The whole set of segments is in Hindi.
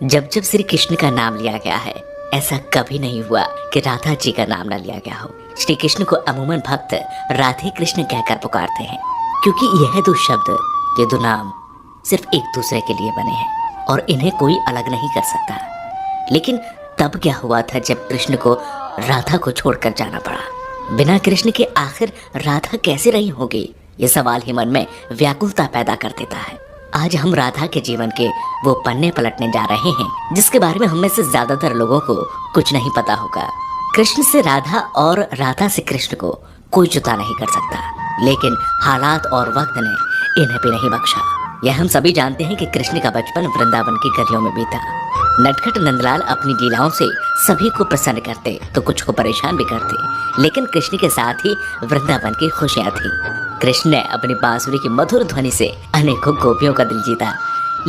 जब जब श्री कृष्ण का नाम लिया गया है, ऐसा कभी नहीं हुआ कि राधा जी का नाम न लिया गया हो। श्री कृष्ण को अमूमन भक्त राधे कृष्ण कहकर पुकारते हैं, क्योंकि यह दो शब्द, ये दो नाम सिर्फ एक दूसरे के लिए बने हैं और इन्हें कोई अलग नहीं कर सकता। लेकिन तब क्या हुआ था जब कृष्ण को राधा को छोड़कर जाना पड़ा? बिना कृष्ण के आखिर राधा कैसे रही होगी? ये सवाल ही मन में व्याकुलता पैदा कर देता है। आज हम राधा के जीवन के वो पन्ने पलटने जा रहे हैं जिसके बारे में हम में से ज्यादातर लोगों को कुछ नहीं पता होगा। कृष्ण से राधा और राधा से कृष्ण को कोई जुदा नहीं कर सकता, लेकिन हालात और वक्त ने इन्हें भी नहीं बख्शा। यह हम सभी जानते हैं कि कृष्ण का बचपन वृंदावन की गलियों में बीता। नटखट नंदलाल अपनी लीलाओं से सभी को प्रसन्न करते तो कुछ को परेशान भी करते, लेकिन कृष्ण के साथ ही वृंदावन की खुशियां थी। कृष्ण ने अपनी बांसुरी की मधुर ध्वनि से अनेकों गोपियों का दिल जीता,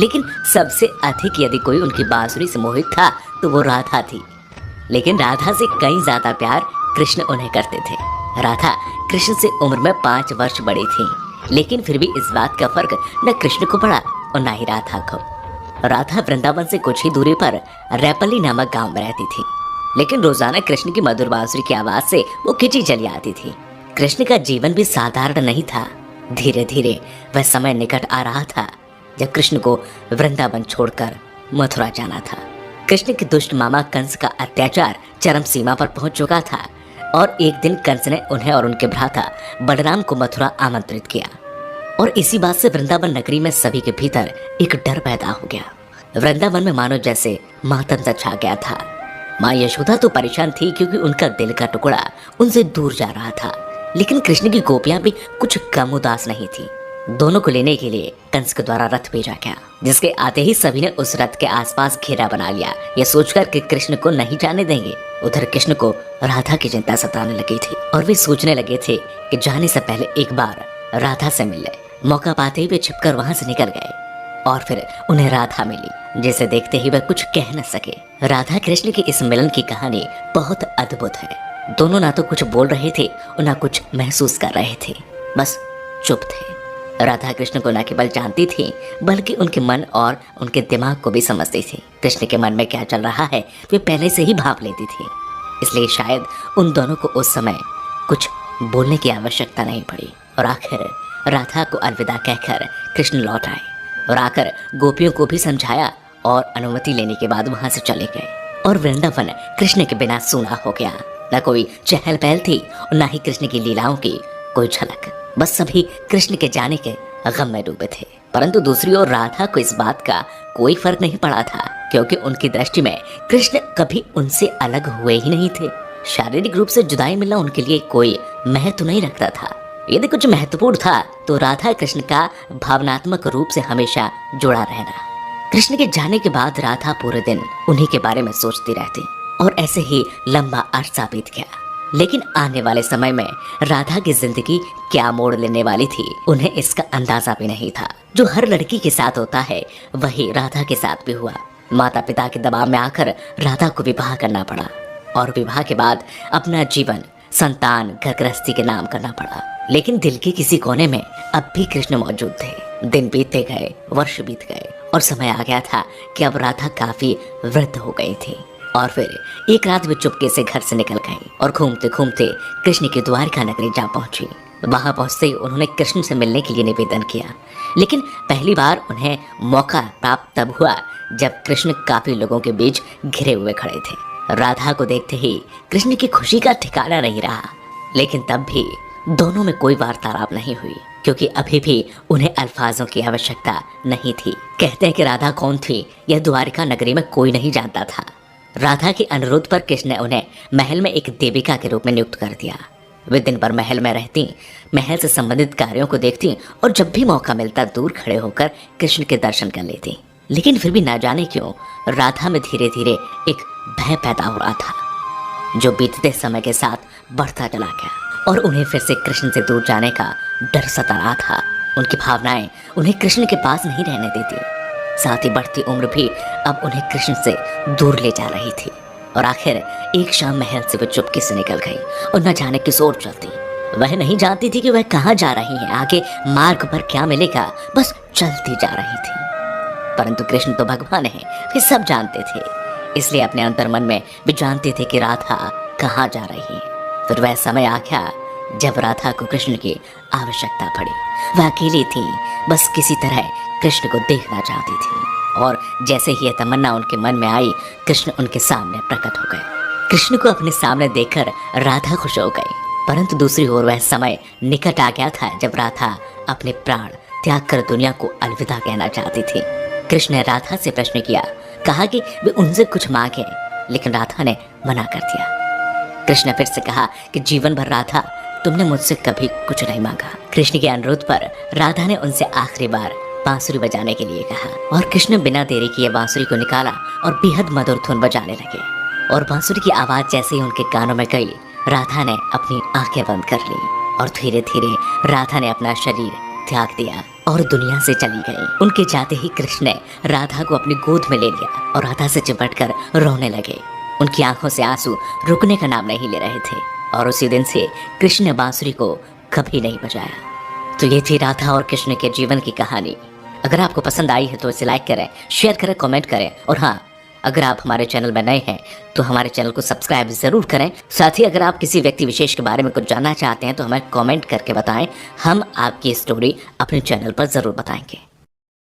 लेकिन सबसे अधिक यदि कोई उनकी बांसुरी से मोहित था तो वो राधा थी। लेकिन राधा से कहीं ज्यादा प्यार कृष्ण उन्हें करते थे। राधा कृष्ण से उम्र में 5 वर्ष बड़ी थी, लेकिन फिर भी इस बात का फर्क न कृष्ण को पड़ा और न ही राधा को। राधा वृंदावन से कुछ ही दूरी पर रैपली नामक गांव में रहती थी, लेकिन रोजाना कृष्ण की मधुर बांसुरी की आवाज से वो खिंची चली आती थी। कृष्ण का जीवन भी साधारण नहीं था। धीरे धीरे वह समय निकट आ रहा था जब कृष्ण को वृंदावन छोड़कर मथुरा जाना था। कृष्ण के दुष्ट मामा कंस का अत्याचार चरम सीमा पर पहुंच चुका था और एक दिन कंस ने उन्हें और उनके भ्राता बलराम को मथुरा आमंत्रित किया, और इसी बात से वृंदावन नगरी में सभी के भीतर एक डर पैदा हो गया। वृंदावन में मानो जैसे मातम छा गया था। माँ यशोदा तो परेशान थी क्योंकि उनका दिल का टुकड़ा उनसे दूर जा रहा था, लेकिन कृष्ण की गोपियां भी कुछ कम उदास नहीं थी। दोनों को लेने के लिए कंस के द्वारा रथ भेजा गया, जिसके आते ही सभी ने उस रथ के आसपास घेरा बना लिया, यह सोचकर कि कृष्ण को नहीं जाने देंगे। उधर कृष्ण को राधा की चिंता सताने लगी थी और वे सोचने लगे थे कि जाने से पहले एक बार राधा से मिल ले। मौका पाते ही वे छिपकर वहां से निकल गए और फिर उन्हें राधा मिली, जिसे देखते ही वह कुछ कह न सके। राधा कृष्ण की इस मिलन की कहानी बहुत अद्भुत है। दोनों ना तो कुछ बोल रहे थे और ना कुछ महसूस कर रहे थे, बस चुप थे। राधा कृष्ण को न केवल जानती थी बल्कि उनके मन और उनके दिमाग को भी समझती थी। कृष्ण के मन में क्या चल रहा है वे पहले से ही भाप लेती थी, इसलिए शायद उन दोनों को उस समय कुछ बोलने की आवश्यकता नहीं पड़ी। और आखिर राधा को अलविदा कहकर कृष्ण लौट आए और आकर गोपियों को भी समझाया और अनुमति लेने के बाद वहां से चले गए। और वृंदावन कृष्ण के बिना सूना हो गया। न कोई चहल पहल थी और न ही कृष्ण की लीलाओं की कोई झलक। बस सभी कृष्ण के जाने के गम में डूबे थे। परंतु दूसरी ओर राधा को इस बात का कोई फर्क नहीं पड़ा था, क्योंकि उनकी दृष्टि में कृष्ण कभी उनसे अलग हुए ही नहीं थे। शारीरिक रूप से जुदाई मिलना उनके लिए कोई महत्व नहीं रखता था। यदि कुछ महत्वपूर्ण था तो राधा कृष्ण का भावनात्मक रूप से हमेशा जुड़ा रहना। कृष्ण के जाने के बाद राधा पूरे दिन उन्हीं के बारे में सोचती रहती और ऐसे ही लंबा अरसा बीत गया। लेकिन आने वाले समय में राधा की जिंदगी क्या मोड़ लेने वाली थी उन्हें इसका अंदाजा भी नहीं था। जो हर लड़की के साथ होता है वही राधा के साथ भी हुआ। माता पिता के दबाव में आकर राधा को विवाह करना पड़ा और विवाह के बाद अपना जीवन संतान घर गृहस्थी के नाम करना पड़ा। लेकिन दिल के किसी कोने में अब भी कृष्ण मौजूद थे। दिन बीतते गए, वर्ष बीत गए और समय आ गया था कि अब राधा काफी वृद्ध हो गई थी। और फिर एक रात वे चुपके से घर से निकल गई और घूमते घूमते कृष्ण की द्वारका नगरी जा पहुंची। वहां पहुंचते ही उन्होंने कृष्ण से मिलने के लिए निवेदन किया, लेकिन पहली बार उन्हें मौका प्राप्त तब हुआ जब कृष्ण काफी लोगों के बीच घिरे हुए खड़े थे। राधा को देखते ही कृष्ण की खुशी का ठिकाना नहीं रहा, लेकिन तब भी दोनों में कोई वार्तालाप नहीं हुई, क्योंकि अभी भी उन्हें अल्फाजों की आवश्यकता नहीं थी। कहते हैं कि राधा कौन थी यह द्वारका नगरी में कोई नहीं जानता था। राधा के अनुरोध पर कृष्ण ने उन्हें महल में एक देविका के रूप में नियुक्त कर दिया। वे दिन भर महल में रहती, महल से संबंधित कार्यों को देखती और जब भी मौका मिलता दूर खड़े होकर कृष्ण के दर्शन कर लेती। लेकिन फिर भी ना जाने क्यों राधा में धीरे धीरे एक भय पैदा हो रहा था, जो बीतते समय के साथ बढ़ता चला गया और उन्हें फिर से कृष्ण से दूर जाने का डर सता रहा था। उनकी भावनाएं उन्हें कृष्ण के पास नहीं रहने देती, साथ ही बढ़ती उम्र भी अब उन्हें कृष्ण से दूर ले जा रही थी। और आखिर एक शाम महल से वो चुपके से निकल गई और न जाने किस ओर चलती। वह नहीं जानती थी कि वह कहाँ जा रही है, आगे मार्ग पर क्या मिलेगा, बस चलती जा रही थी। परंतु कृष्ण तो भगवान है, वे सब जानते थे, इसलिए अपने अंतर मन में भी जानते थे कि राधा कहाँ जा रही है। फिर वह समय आ गया जब राधा को कृष्ण की आवश्यकता पड़ी। वह अकेली थी, बस किसी तरह कृष्ण को देखना चाहती थी, और जैसे ही यह तमन्ना उनके मन में आई, कृष्ण उनके सामने प्रकट हो गए। कृष्ण को अपने सामने देखकर राधा खुश हो गई, परंतु दूसरी ओर वह समय निकट आ गया था जब राधा अपने प्राण त्याग कर दुनिया को अलविदा कहना चाहती थी। कृष्ण ने राधा से प्रश्न किया, कहा कि वे उनसे कुछ मांगे, लेकिन राधा ने मना कर दिया। कृष्ण ने फिर से कहा कि जीवन भर राधा तुमने मुझसे कभी कुछ नहीं मांगा। कृष्ण के अनुरोध पर राधा ने उनसे आखिरी बार बांसुरी बजाने के लिए कहा, और कृष्ण बिना देरी किए बांसुरी को निकाला और बेहद मधुर धुन बजाने लगे। और बांसुरी की आवाज जैसे ही उनके कानों में गई, राधा ने अपनी आंखें बंद कर ली और धीरे धीरे राधा ने अपना शरीर त्याग दिया और दुनिया से चली गई। उनके जाते ही कृष्ण ने राधा को अपनी गोद में ले लिया और राधा से चिपटकर रोने लगे। उनकी आंखों से आंसू रुकने का नाम नहीं ले रहे थे, और उसी दिन से कृष्ण ने बांसुरी को कभी नहीं बजाया। तो ये थी राधा और कृष्ण के जीवन की कहानी। अगर आपको पसंद आई है तो इसे लाइक करें, शेयर करें, कमेंट करें, और हाँ, अगर आप हमारे चैनल में नए हैं तो हमारे चैनल को सब्सक्राइब जरूर करें। साथ ही अगर आप किसी व्यक्ति विशेष के बारे में कुछ जानना चाहते हैं तो हमें कमेंट करके बताएं, हम आपकी स्टोरी अपने चैनल पर जरूर बताएंगे।